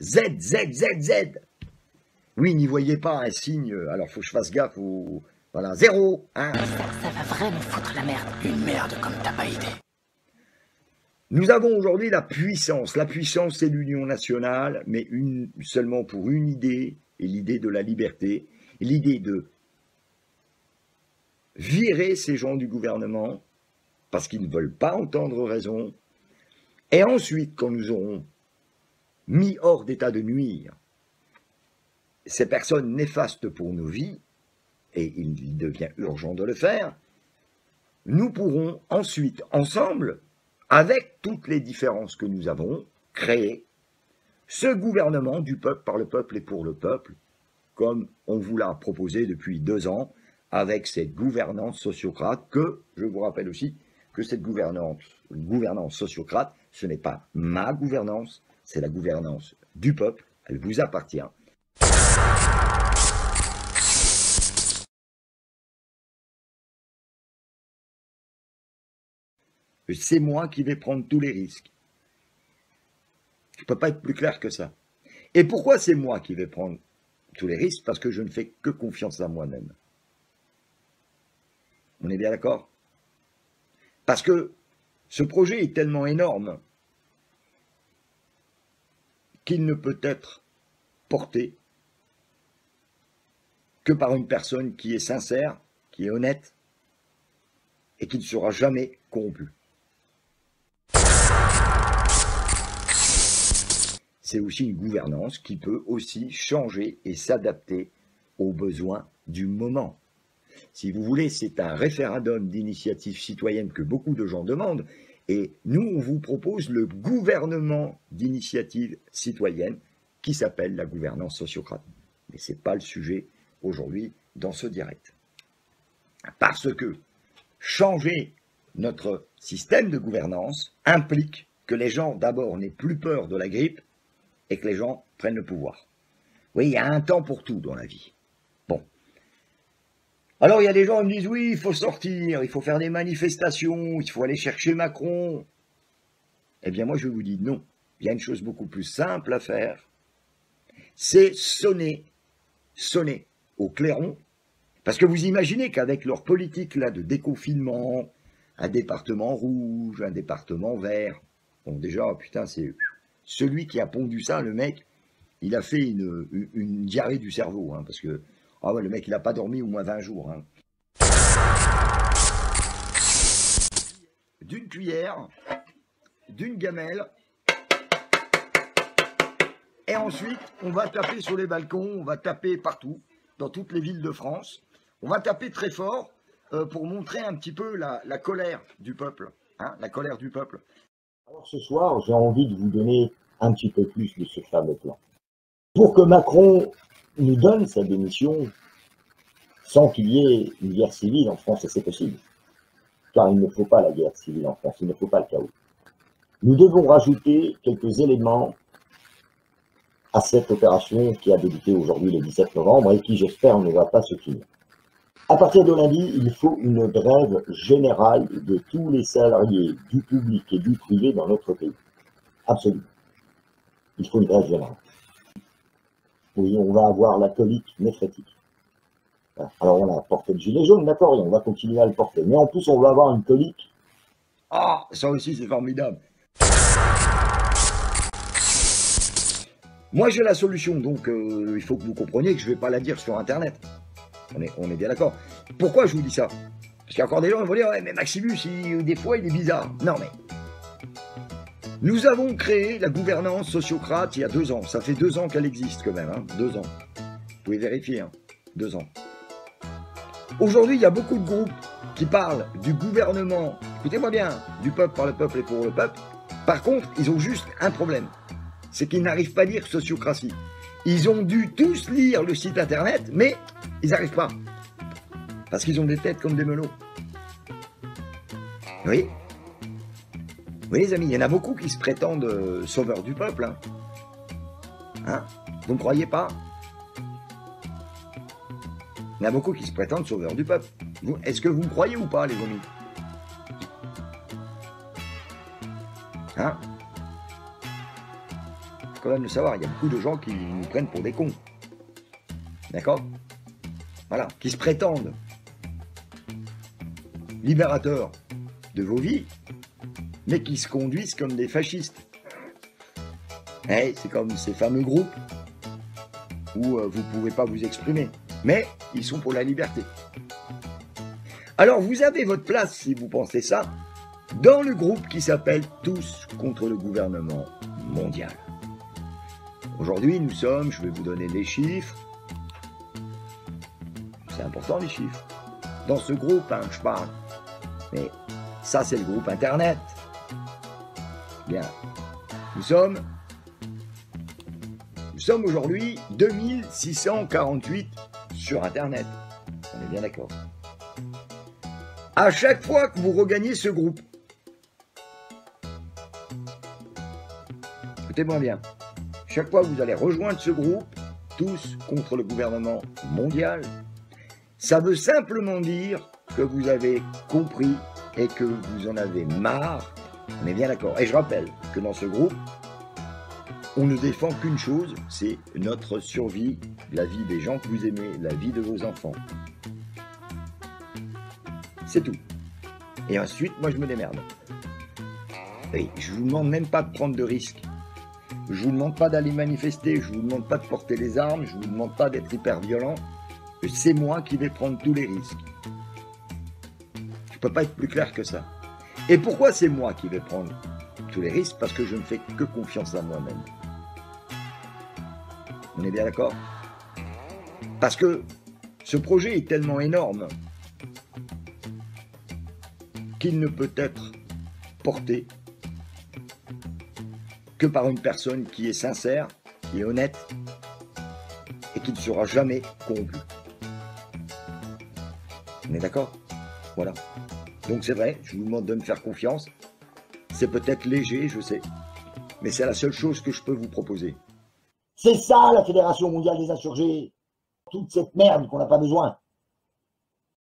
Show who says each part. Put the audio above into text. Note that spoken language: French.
Speaker 1: Z, Z, Z, Z. Oui, n'y voyez pas un signe, alors faut que je fasse gaffe au... Voilà, 0, hein.
Speaker 2: Ça va vraiment foutre la merde. Une merde comme t'as pas idée.
Speaker 1: Nous avons aujourd'hui la puissance. La puissance, c'est l'union nationale, mais seulement pour une idée, et l'idée de la liberté, et l'idée de virer ces gens du gouvernement, parce qu'ils ne veulent pas entendre raison, et ensuite, quand nous aurons mis hors d'état de nuire ces personnes néfastes pour nos vies, et il devient urgent de le faire, nous pourrons ensuite, ensemble, avec toutes les différences que nous avons, créer ce gouvernement du peuple, par le peuple et pour le peuple, comme on vous l'a proposé depuis 2 ans, avec cette gouvernance sociocrate, que, je vous rappelle aussi, que cette gouvernance sociocrate, ce n'est pas ma gouvernance, c'est la gouvernance du peuple, elle vous appartient. C'est moi qui vais prendre tous les risques. Je ne peux pas être plus clair que ça. Et pourquoi c'est moi qui vais prendre tous les risques? Parce que je ne fais que confiance à moi-même. On est bien d'accord? Parce que ce projet est tellement énorme qu'il ne peut être porté que par une personne qui est sincère, qui est honnête et qui ne sera jamais corrompue. C'est aussi une gouvernance qui peut aussi changer et s'adapter aux besoins du moment. Si vous voulez, c'est un référendum d'initiative citoyenne que beaucoup de gens demandent, et nous, on vous propose le gouvernement d'initiative citoyenne qui s'appelle la gouvernance sociocrate. Mais ce n'est pas le sujet aujourd'hui dans ce direct. Parce que changer notre système de gouvernance implique que les gens, d'abord, n'aient plus peur de la grippe, et que les gens prennent le pouvoir. Oui, il y a un temps pour tout dans la vie. Bon. Alors, il y a des gens qui me disent, oui, il faut sortir, il faut faire des manifestations, il faut aller chercher Macron. Eh bien, moi, je vous dis non. Il y a une chose beaucoup plus simple à faire, c'est sonner au clairon, parce que vous imaginez qu'avec leur politique là de déconfinement, un département rouge, un département vert, bon, déjà, putain, c'est... Celui qui a pondu ça, le mec, il a fait une diarrhée du cerveau, hein, parce que ah ouais, le mec, il n'a pas dormi au moins 20 jours. Hein. D'une cuillère, d'une gamelle, et ensuite, on va taper sur les balcons, on va taper partout, dans toutes les villes de France. On va taper très fort pour montrer un petit peu la colère du peuple, hein, la colère du peuple.
Speaker 3: Alors ce soir, j'ai envie de vous donner un petit peu plus de ce fameux plan. Pour que Macron nous donne sa démission sans qu'il y ait une guerre civile en France, et c'est possible, car il ne faut pas la guerre civile en France, il ne faut pas le chaos. Nous devons rajouter quelques éléments à cette opération qui a débuté aujourd'hui le 17 novembre et qui, j'espère, ne va pas se finir. À partir de lundi, il faut une grève générale de tous les salariés du public et du privé dans notre pays. Absolument. Il faut une grève générale. Oui, on va avoir la colique néphrétique. Alors on a porté le gilet jaune, d'accord, et on va continuer à le porter. Mais en plus, on va avoir une colique.
Speaker 1: Ah, ça aussi, c'est formidable. Moi, j'ai la solution, donc il faut que vous compreniez que je ne vais pas la dire sur Internet. On est bien d'accord. Pourquoi je vous dis ça? Parce qu'il y a encore des gens qui vont dire, ouais, mais Maximus, des fois, il est bizarre. Non, mais nous avons créé la gouvernance sociocrate il y a 2 ans. Ça fait 2 ans qu'elle existe quand même, hein, 2 ans. Vous pouvez vérifier, hein, 2 ans. Aujourd'hui, il y a beaucoup de groupes qui parlent du gouvernement, écoutez-moi bien, du peuple par le peuple et pour le peuple. Par contre, ils ont juste un problème. C'est qu'ils n'arrivent pas à lire sociocratie. Ils ont dû tous lire le site internet, mais ils n'arrivent pas. Parce qu'ils ont des têtes comme des melots. Oui. Oui, les amis, il y en a beaucoup qui se prétendent sauveurs du peuple. Hein, vous ne croyez pas? Il y en a beaucoup qui se prétendent sauveurs du peuple. Est-ce que vous me croyez ou pas, les amis? Hein? quand même le savoir, il y a beaucoup de gens qui nous prennent pour des cons. D'accord? Voilà, qui se prétendent libérateurs de vos vies, mais qui se conduisent comme des fascistes. Eh, c'est comme ces fameux groupes où vous ne pouvez pas vous exprimer, mais ils sont pour la liberté. Alors vous avez votre place, si vous pensez ça, dans le groupe qui s'appelle Tous contre le gouvernement mondial. Aujourd'hui, nous sommes, je vais vous donner les chiffres, c'est important les chiffres, dans ce groupe, hein, je parle, mais ça c'est le groupe Internet. Bien, nous sommes aujourd'hui 2648 sur Internet, on est bien d'accord. À chaque fois que vous regagnez ce groupe, écoutez-moi bien, chaque fois que vous allez rejoindre ce groupe, Tous contre le gouvernement mondial, ça veut simplement dire que vous avez compris et que vous en avez marre, on est bien d'accord. Et je rappelle que dans ce groupe, on ne défend qu'une chose, c'est notre survie, la vie des gens que vous aimez, la vie de vos enfants. C'est tout. Et ensuite, moi, je me démerde. Et je ne vous demande même pas de prendre de risques. Je ne vous demande pas d'aller manifester. Je ne vous demande pas de porter les armes. Je ne vous demande pas d'être hyper violent. C'est moi qui vais prendre tous les risques. Je ne peux pas être plus clair que ça. Et pourquoi c'est moi qui vais prendre tous les risques? Parce que je ne fais que confiance à moi-même. On est bien d'accord? Parce que ce projet est tellement énorme qu'il ne peut être porté que par une personne qui est sincère, qui est honnête et qui ne sera jamais corrompue. On est d'accord? Voilà. Donc c'est vrai, je vous demande de me faire confiance. C'est peut-être léger, je sais, mais c'est la seule chose que je peux vous proposer.
Speaker 3: C'est ça la Fédération mondiale des insurgés. Toute cette merde qu'on n'a pas besoin.